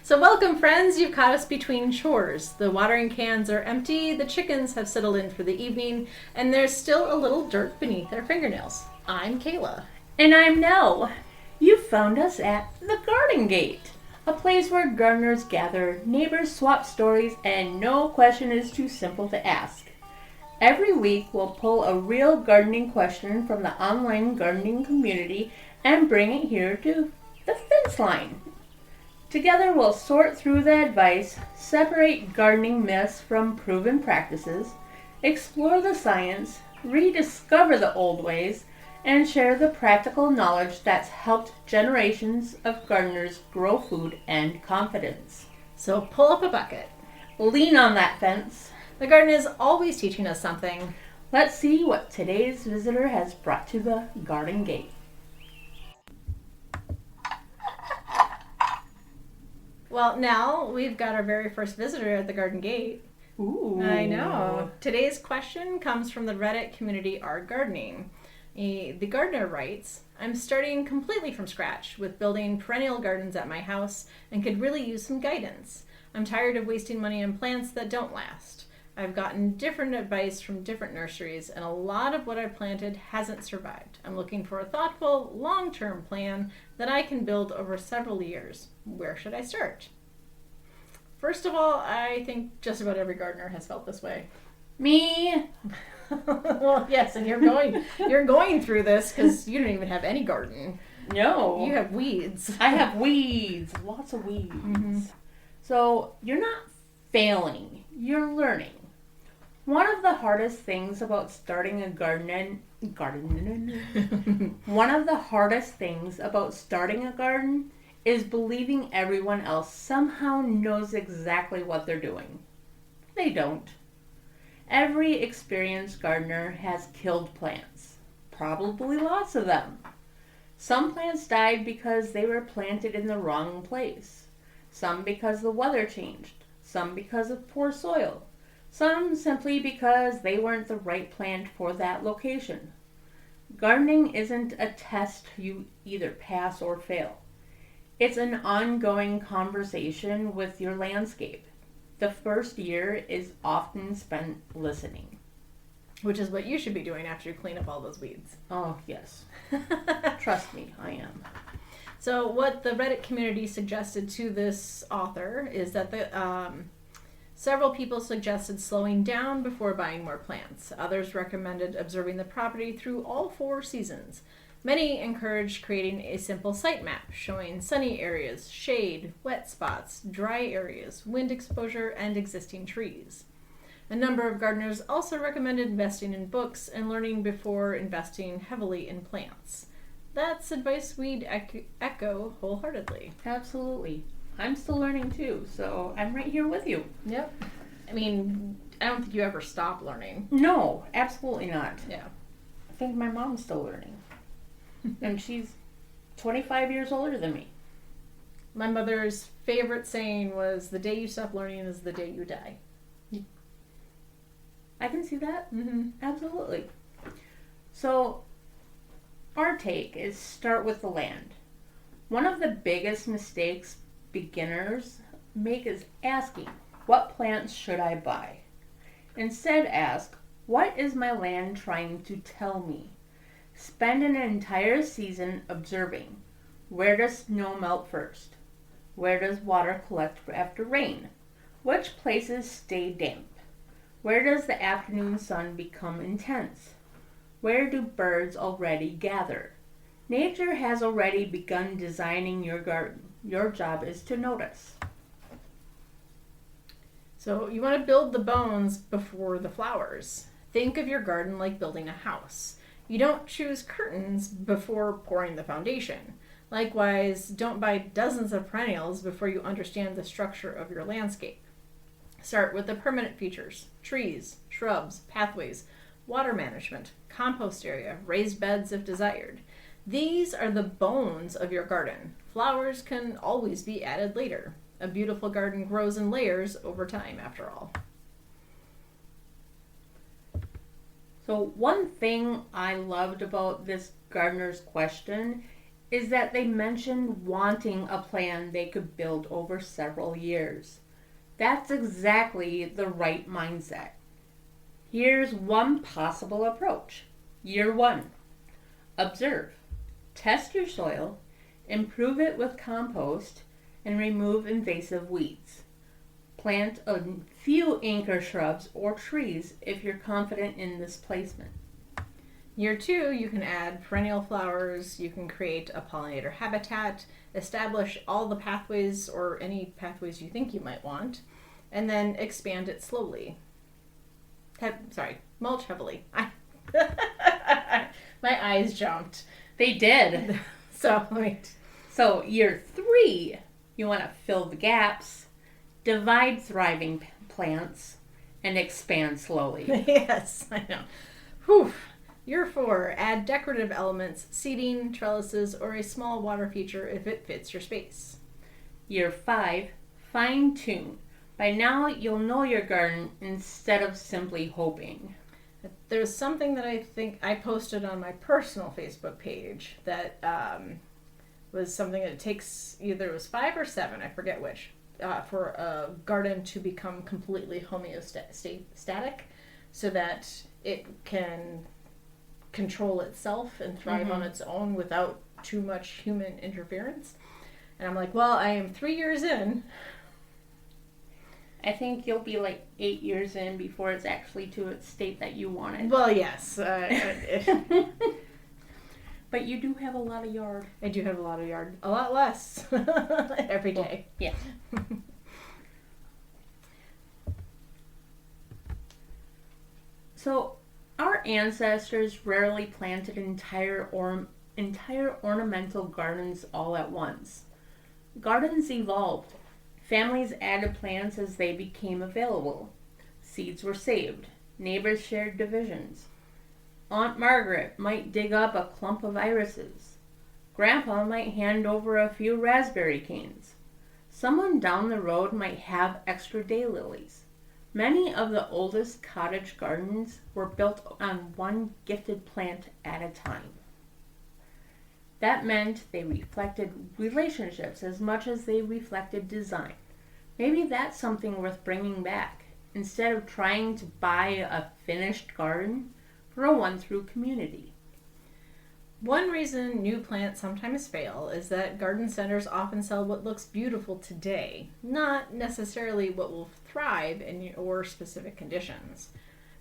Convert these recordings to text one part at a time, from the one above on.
So welcome, friends. You've caught us between chores. The watering cans are empty, the chickens have settled in for the evening, and there's still a little dirt beneath our fingernails. I'm Kayla. And I'm Nell. You found us at the Garden Gate, a place where gardeners gather, neighbors swap stories, and no question is too simple to ask. Every week we'll pull a real gardening question from the online gardening community and bring it here to the fence line. Together we'll sort through the advice, separate gardening myths from proven practices, explore the science, rediscover the old ways, and share the practical knowledge that's helped generations of gardeners grow food and confidence. So pull up a bucket. Lean on that fence. The garden is always teaching us something. Let's see what today's visitor has brought to the Garden Gate. Well, now we've got our very first visitor at the Garden Gate. Ooh. I know. Today's question comes from the Reddit community Our Gardening. The gardener writes, I'm starting completely from scratch with building perennial gardens at my house and could really use some guidance. I'm tired of wasting money on plants that don't last. I've gotten different advice from different nurseries, and a lot of what I planted hasn't survived. I'm looking for a thoughtful, long-term plan that I can build over several years. Where should I start? First of all, I think just about every gardener has felt this way. Me? Well, yes, and you're going through this because you don't even have any garden. No. You have weeds. I have weeds. Lots of weeds. Mm-hmm. So you're not failing. You're learning. One of the hardest things about starting a garden is believing everyone else somehow knows exactly what they're doing. They don't. Every experienced gardener has killed plants. Probably lots of them. Some plants died because they were planted in the wrong place. Some because the weather changed. Some because of poor soil. Some simply because they weren't the right plant for that location. Gardening isn't a test you either pass or fail. It's an ongoing conversation with your landscape. The first year is often spent listening. Which is what you should be doing after you clean up all those weeds. Oh, yes. Trust me, I am. So what the Reddit community suggested to this author is that several people suggested slowing down before buying more plants. Others recommended observing the property through all 4 seasons. Many encouraged creating a simple site map showing sunny areas, shade, wet spots, dry areas, wind exposure, and existing trees. A number of gardeners also recommended investing in books and learning before investing heavily in plants. That's advice we'd echo wholeheartedly. Absolutely. I'm still learning too, so I'm right here with you. Yep. I mean, I don't think you ever stop learning. No, absolutely not. Yeah. I think my mom's still learning. And she's 25 years older than me. My mother's favorite saying was, the day you stop learning is the day you die. I can see that. Mm-hmm. Absolutely. So, our take is start with the land. One of the biggest mistakes beginners make is asking, what plants should I buy? Instead ask, what is my land trying to tell me? Spend an entire season observing. Where does snow melt first? Where does water collect after rain? Which places stay damp? Where does the afternoon sun become intense? Where do birds already gather? Nature has already begun designing your garden. Your job is to notice. So you want to build the bones before the flowers. Think of your garden like building a house. You don't choose curtains before pouring the foundation. Likewise, don't buy dozens of perennials before you understand the structure of your landscape. Start with the permanent features: trees, shrubs, pathways, water management, compost area, raised beds if desired. These are the bones of your garden. Flowers can always be added later. A beautiful garden grows in layers over time, after all. So one thing I loved about this gardener's question is that they mentioned wanting a plan they could build over several years. That's exactly the right mindset. Here's one possible approach. Year 1. Observe. Test your soil, improve it with compost, and remove invasive weeds. Plant a few anchor shrubs or trees if you're confident in this placement. Year 2, you can add perennial flowers, you can create a pollinator habitat, establish all the pathways or any pathways you think you might want, and then expand it slowly. Mulch heavily. My eyes jumped. They did. So year 3, you want to fill the gaps, divide thriving plants, and expand slowly. Yes, I know. Whew. Year 4, add decorative elements, seating, trellises, or a small water feature if it fits your space. Year 5, fine tune. By now, you'll know your garden instead of simply hoping. There's something that I think I posted on my personal Facebook page that was something that it takes, either it was 5 or 7, I forget which, for a garden to become completely homeostatic so that it can control itself and thrive on its own without too much human interference. And I'm like, well, I am 3 years in. I think you'll be like 8 years in before it's actually to its state that you want it. Well, yes. But you do have a lot of yard. I do have a lot of yard. A lot less every day. Yeah. So, our ancestors rarely planted entire ornamental gardens all at once. Gardens evolved. Families added plants as they became available. Seeds were saved. Neighbors shared divisions. Aunt Margaret might dig up a clump of irises. Grandpa might hand over a few raspberry canes. Someone down the road might have extra daylilies. Many of the oldest cottage gardens were built on one gifted plant at a time. That meant they reflected relationships as much as they reflected design. Maybe that's something worth bringing back. Instead of trying to buy a finished garden, grow one through community. One reason new plants sometimes fail is that garden centers often sell what looks beautiful today, not necessarily what will thrive in your specific conditions.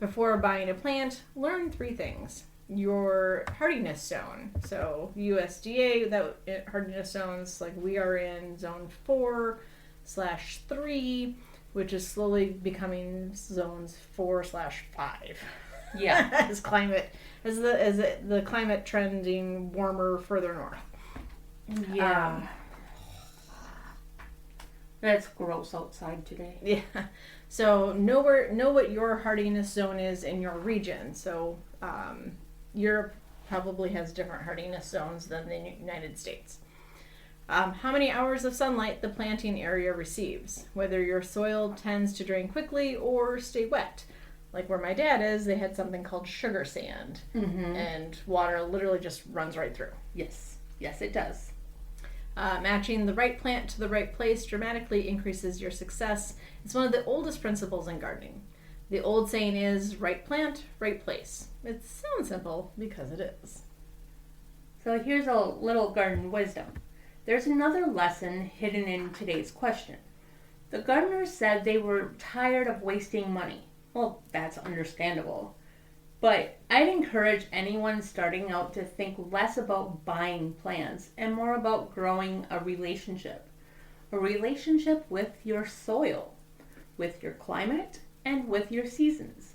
Before buying a plant, learn 3 things. Your hardiness zone. So USDA, that hardiness zones, like we are in zone 4/3, which is slowly becoming zones 4/5. Yeah. as the climate trending warmer further north. Yeah. That's gross outside today. Yeah. So know what your hardiness zone is in your region. So Europe probably has different hardiness zones than the United States. How many hours of sunlight the planting area receives, whether your soil tends to drain quickly or stay wet. Like where my dad is, they had something called sugar sand, and water literally just runs right through. Yes, it does. Matching the right plant to the right place dramatically increases your success. It's one of the oldest principles in gardening. The old saying is, right plant, right place. It sounds simple because it is. So here's a little garden wisdom. There's another lesson hidden in today's question. The gardeners said they were tired of wasting money. Well, that's understandable. But I'd encourage anyone starting out to think less about buying plants and more about growing a relationship. A relationship with your soil, with your climate, and with your seasons.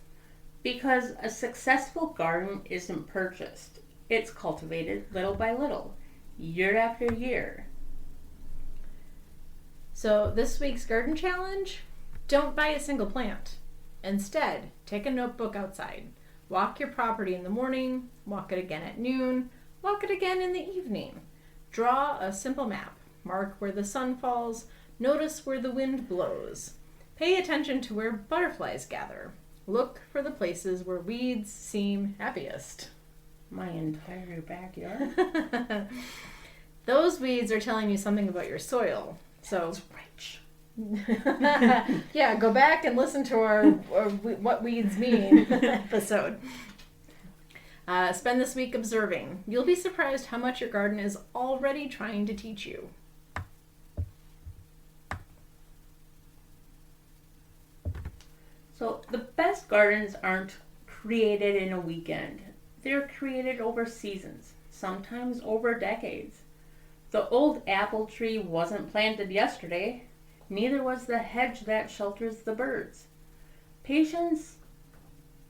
Because a successful garden isn't purchased. It's cultivated little by little, year after year. So this week's garden challenge, don't buy a single plant. Instead, take a notebook outside. Walk your property in the morning, walk it again at noon, walk it again in the evening. Draw a simple map. Mark where the sun falls, notice where the wind blows. Pay attention to where butterflies gather. Look for the places where weeds seem happiest. My entire backyard. Those weeds are telling you something about your soil. So It's rich. yeah, go back and listen to our What Weeds Mean episode. Spend this week observing. You'll be surprised how much your garden is already trying to teach you. So the best gardens aren't created in a weekend. They're created over seasons, sometimes over decades. The old apple tree wasn't planted yesterday. Neither was the hedge that shelters the birds. Patience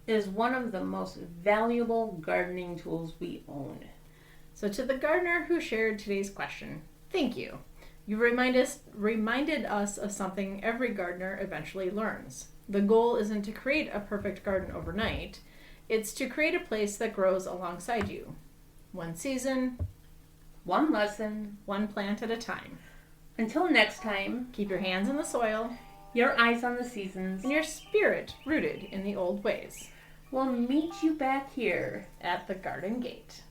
is one of the most valuable gardening tools we own. So to the gardener who shared today's question, thank you. You reminded us of something every gardener eventually learns. The goal isn't to create a perfect garden overnight. It's to create a place that grows alongside you. One season, One lesson. one plant at a time. Until next time, Keep your hands in the soil your eyes on the seasons. and your spirit rooted in the old ways. We'll meet you back here. At the garden gate.